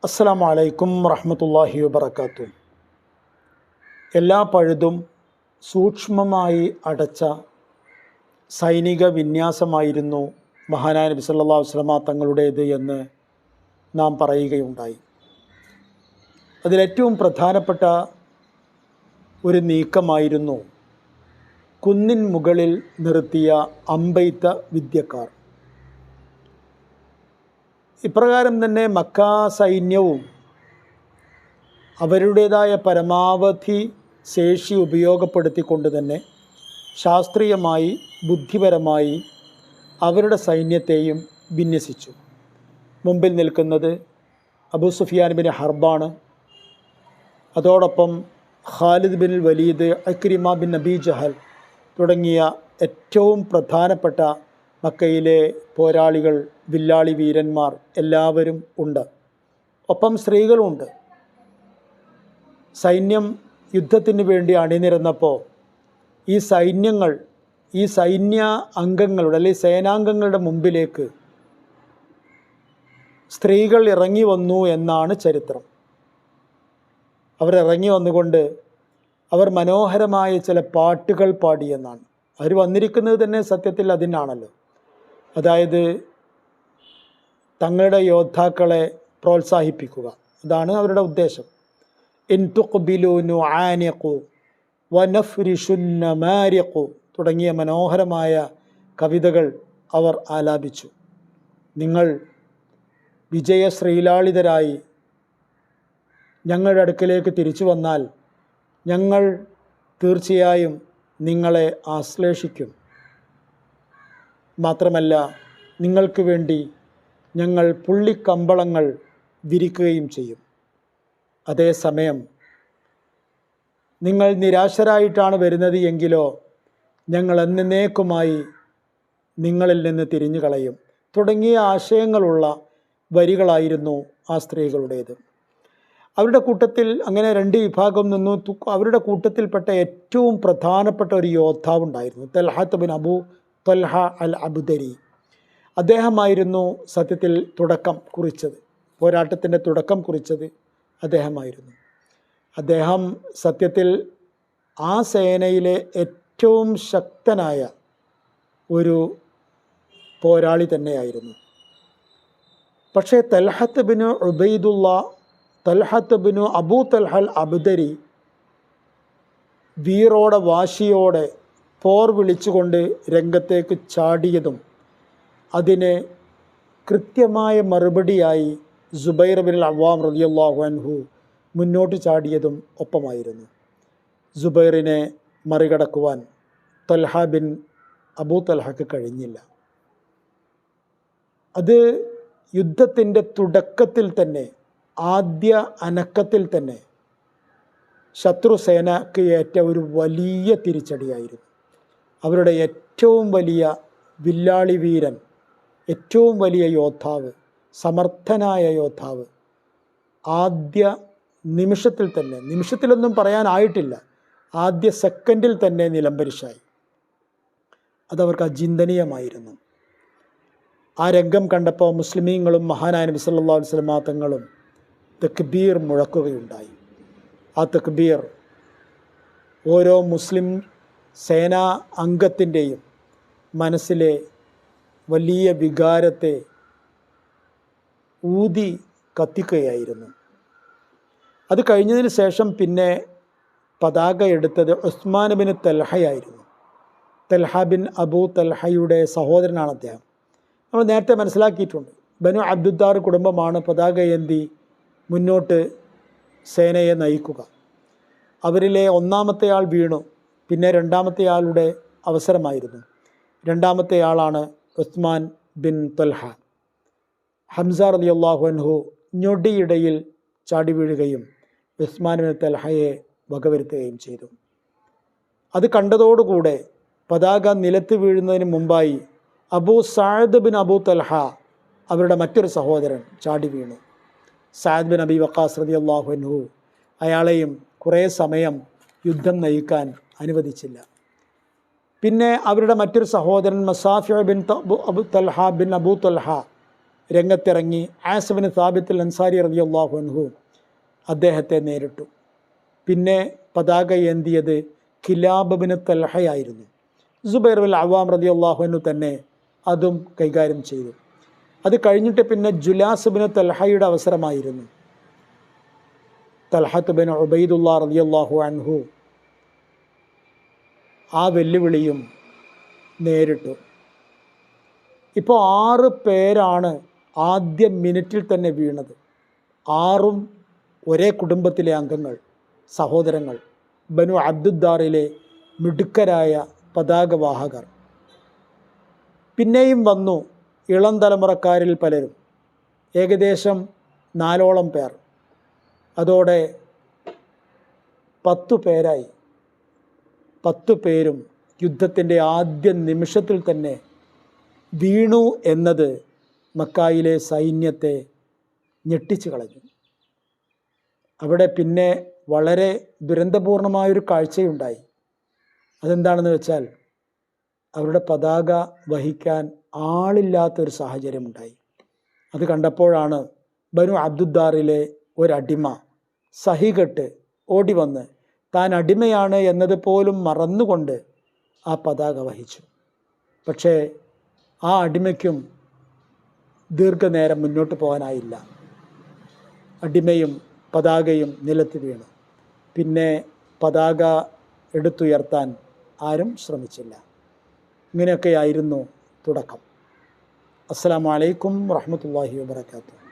അസ്സലാമു അലൈക്കും വറഹ്മത്തുള്ളാഹി വബറകാതുഹു. എല്ലാ പഴുതും സൂക്ഷ്മമായി അടച്ച സൈനിക വിന്യാസമായിരുന്നു മഹാനായ നബി സല്ലല്ലാഹു അലൈഹി വസല്ലമ തങ്ങളുടേത് എന്ന് നാം പറയുകയുണ്ടായി. അതിലേറ്റവും പ്രധാനപ്പെട്ട ഒരു നീക്കമായിരുന്നു കുന്നിൻ മുകളിൽ നിർത്തിയ അമ്പെയ്ത്ത വിദ്യക്കാർ. ഇപ്രകാരം തന്നെ മക്ക സൈന്യവും അവരുടേതായ പരമാവധി ശേഷി ഉപയോഗപ്പെടുത്തിക്കൊണ്ട് തന്നെ ശാസ്ത്രീയമായി ബുദ്ധിപരമായി അവരുടെ സൈന്യത്തെയും വിന്യസിച്ചു. മുമ്പിൽ നിൽക്കുന്നത് അബൂ സുഫിയാൻ ബിൻ ഹർബാണ്. അതോടൊപ്പം Khalid bin Walid, Ikrima bin Abi Jahl തുടങ്ങിയ ഏറ്റവും പ്രധാനപ്പെട്ട മക്കയിലെ പോരാളികൾ, വില്ലാളി വീരന്മാർ എല്ലാവരും ഉണ്ട്. ഒപ്പം സ്ത്രീകളുമുണ്ട്. സൈന്യം യുദ്ധത്തിന് വേണ്ടി അണിനിരന്നപ്പോൾ ഈ സൈന്യ അംഗങ്ങളുടെ അല്ലെങ്കിൽ സേനാംഗങ്ങളുടെ മുമ്പിലേക്ക് സ്ത്രീകൾ ഇറങ്ങി വന്നു എന്നാണ് ചരിത്രം. അവരിറങ്ങി വന്നുകൊണ്ട് അവർ മനോഹരമായ ചില പാട്ടുകൾ പാടിയെന്നാണ്. അവർ വന്നിരിക്കുന്നത് തന്നെ സത്യത്തിൽ അതിനാണല്ലോ. അതായത് തങ്ങളുടെ യോദ്ധാക്കളെ പ്രോത്സാഹിപ്പിക്കുക, അതാണ് അവരുടെ ഉദ്ദേശം. ഇൻ തുഖ്ബിലു നുആനിഖു വനഫ്രിഷു നമാരിഖു തുടങ്ങിയ മനോഹരമായ കവിതകൾ അവർ ആലാപിച്ചു. നിങ്ങൾ വിജയശ്രീലാളിതരായി ഞങ്ങളുടെ അടുക്കലേക്ക് തിരിച്ചു വന്നാൽ ഞങ്ങൾ തീർച്ചയായും നിങ്ങളെ ആശ്ലേഷിക്കും. മാത്രമല്ല, നിങ്ങൾക്ക് വേണ്ടി ഞങ്ങൾ പുള്ളിക്കമ്പളങ്ങൾ വിരിക്കുകയും ചെയ്യും. അതേസമയം നിങ്ങൾ നിരാശരായിട്ടാണ് വരുന്നത് എങ്കിലോ ഞങ്ങൾ എന്നേക്കുമായി നിങ്ങളിൽ നിന്ന് തിരിഞ്ഞു കളയും തുടങ്ങിയ ആശയങ്ങളുള്ള വരികളായിരുന്നു ആ സ്ത്രീകളുടേത്. അവരുടെ കൂട്ടത്തിൽ അങ്ങനെ രണ്ട് വിഭാഗം നിന്നു. അവരുടെ കൂട്ടത്തിൽപ്പെട്ട ഏറ്റവും പ്രധാനപ്പെട്ട ഒരു യോദ്ധാവുണ്ടായിരുന്നു, തൽഹത്ത് ബിൻ അബൂ തൽഹ അൽ അബ്ദരി. അദ്ദേഹമായിരുന്നു സത്യത്തിൽ തുടക്കം കുറിച്ചത്, പോരാട്ടത്തിൻ്റെ തുടക്കം കുറിച്ചത് അദ്ദേഹമായിരുന്നു. അദ്ദേഹം സത്യത്തിൽ ആ സേനയിലെ ഏറ്റവും ശക്തനായ ഒരു പോരാളി തന്നെയായിരുന്നു. പക്ഷേ തൽഹത്ത് ബിനു ഉബൈദുള്ള, തൽഹത്ത് ബിനു അബൂ തൽഹ അൽ അബ്ദരി വീറോടെ വാശിയോടെ പോർ വിളിച്ചുകൊണ്ട് രംഗത്തേക്ക് ചാടിയതും അതിന് കൃത്യമായ മറുപടിയായി സുബൈർ ബിൻ അവ്വാം റളിയല്ലാഹു അൻഹു മുന്നോട്ട് ചാടിയതും ഒപ്പമായിരുന്നു. സുബൈറിനെ മറികടക്കുവാൻ തൽഹ ബിൻ അബൂ തൽഹക്ക് കഴിഞ്ഞില്ല. അത് യുദ്ധത്തിൻ്റെ തുടക്കത്തിൽ തന്നെ, ആദ്യ അനക്കത്തിൽ തന്നെ ശത്രുസേനയ്ക്ക് ഏറ്റ ഒരു വലിയ തിരിച്ചടിയായിരുന്നു. അവരുടെ ഏറ്റവും വലിയ വില്ലാളി വീരൻ, ഏറ്റവും വലിയ യോദ്ധാവ്, സമർത്ഥനായ യോദ്ധാവ് ആദ്യ നിമിഷത്തിൽ തന്നെ, നിമിഷത്തിലൊന്നും പറയാനായിട്ടില്ല, ആദ്യ സെക്കൻഡിൽ തന്നെ നിലംപരിശായി. അതവർക്ക് അചിന്തനീയമായിരുന്നു. ആ രംഗം കണ്ടപ്പോൾ മുസ്ലിമീങ്ങളും മഹാനായ നബി സല്ലല്ലാഹു അലൈഹി വസല്ലമ തങ്ങളും തക്ബീർ മുഴക്കുകയുണ്ടായി. ആ തക്ബീർ ഓരോ മുസ്ലിം സേനാ അംഗത്തിൻ്റെയും മനസ്സിലെ വലിയ വികാരത്തെ ഊതി കത്തിക്കുകയായിരുന്നു. അത് കഴിഞ്ഞതിന് ശേഷം പിന്നെ പതാക എടുത്തത് ഉസ്മാൻ ബിൻ തൽഹയായിരുന്നു. തൽഹ ബിൻ അബൂ തൽഹയുടെ സഹോദരനാണ് അദ്ദേഹം. നമ്മൾ നേരത്തെ മനസ്സിലാക്കിയിട്ടുണ്ട്. ബനു അബ്ദുദ്ദാർ കുടുംബമാണ് പതാക ഏന്തി മുന്നോട്ട് സേനയെ നയിക്കുക. അവരിലെ ഒന്നാമത്തെ ആൾ വീണു. പിന്നെ രണ്ടാമത്തെ ആളുടെ അവസരമായിരുന്നു. രണ്ടാമത്തെ ആളാണ് ഉസ്മാൻ ബിൻ തൽഹ. ഹംസ റളിയല്ലാഹു അൻഹു ഞൊടിയിടയിൽ ചാടി വീഴുകയും ഉസ്മാൻ ബിൻ തൽഹയെ വകവരുത്തുകയും ചെയ്തു. അത് കണ്ടതോടുകൂടെ പതാക നിലത്ത് വീഴുന്നതിന് മുമ്പായി അബൂ സഅദ് ബിൻ അബൂ തൽഹ, അവരുടെ മറ്റൊരു സഹോദരൻ, ചാടി വീണു. സഅദ് ബിൻ അബി വഖാസ് റളിയല്ലാഹു അൻഹു അയാളെയും കുറേ സമയം യുദ്ധം നയിക്കാൻ അനുവദിച്ചില്ല. പിന്നെ അവരുടെ മറ്റൊരു സഹോദരൻ മസാഫിഅ ബിൻ അബൂ തൽഹ രംഗത്തിറങ്ങി ആസിബിന് സാബിത്തുൽ അൻസാരി റളിയല്ലാഹു അൻഹു അദ്ദേഹത്തെ നേരിട്ടു. പിന്നെ പതാക ഏന്തിയത് കിലാബ് ബിൻ തൽഹയായിരുന്നു. സുബൈർ ബിൻ അവ്വാം റളിയല്ലാഹു അൻഹു തന്നെ അതും കൈകാര്യം ചെയ്തു. അത് കഴിഞ്ഞിട്ട് പിന്നെ ജുലാസ് ബിൻ തൽഹയുടെ അവസരമായിരുന്നു. തൽഹത്ത് ബിൻ ഉബൈദുല്ലാ റളിയല്ലാഹു അൻഹു ആ വെല്ലുവിളിയും നേരിട്ടു. ഇപ്പോൾ 6 പേരാണ് ആദ്യ മിനിറ്റിൽ തന്നെ വീണത്. 6ഉം ഒരേ കുടുംബത്തിലെ അംഗങ്ങൾ, സഹോദരങ്ങൾ, ബനു അബ്ദുദ്ദാറിലെ മിടുക്കരായ പതാകവാഹകർ. പിന്നെയും വന്നു ഇളം തലമുറക്കാരിൽ പലരും, ഏകദേശം 4ഓളം പേർ. അതോടെ 10 പേരായി. 10 പേരും യുദ്ധത്തിൻ്റെ ആദ്യ നിമിഷത്തിൽ തന്നെ വീണു എന്നത് മക്കായിലെ സൈന്യത്തെ ഞെട്ടിച്ചു കളഞ്ഞു. അവിടെ പിന്നെ വളരെ ദുരന്തപൂർണമായൊരു കാഴ്ചയുണ്ടായി. അതെന്താണെന്ന് വെച്ചാൽ അവരുടെ പതാക വഹിക്കാൻ ആളില്ലാത്തൊരു സാഹചര്യമുണ്ടായി. അത് കണ്ടപ്പോഴാണ് ബനു അബ്ദുദ്ദാറിലെ ഒരടിമ സഹികെട്ട് ഓടി വന്ന് താൻ അടിമയാണ് എന്നത് പോലും മറന്നുകൊണ്ട് ആ പതാക വഹിച്ചു. പക്ഷേ ആ അടിമയ്ക്കും ദീർഘനേരം മുന്നോട്ട് പോകാനായില്ല. അടിമയും പതാകയും നിലത്ത് വീണു. പിന്നെ പതാക എടുത്തുയർത്താൻ ആരും ശ്രമിച്ചില്ല. ഇങ്ങനെയൊക്കെയായിരുന്നു തുടക്കം. അസ്സലാമു അലൈക്കും വറഹ്മത്തുള്ളാഹി വബറകാതുഹു.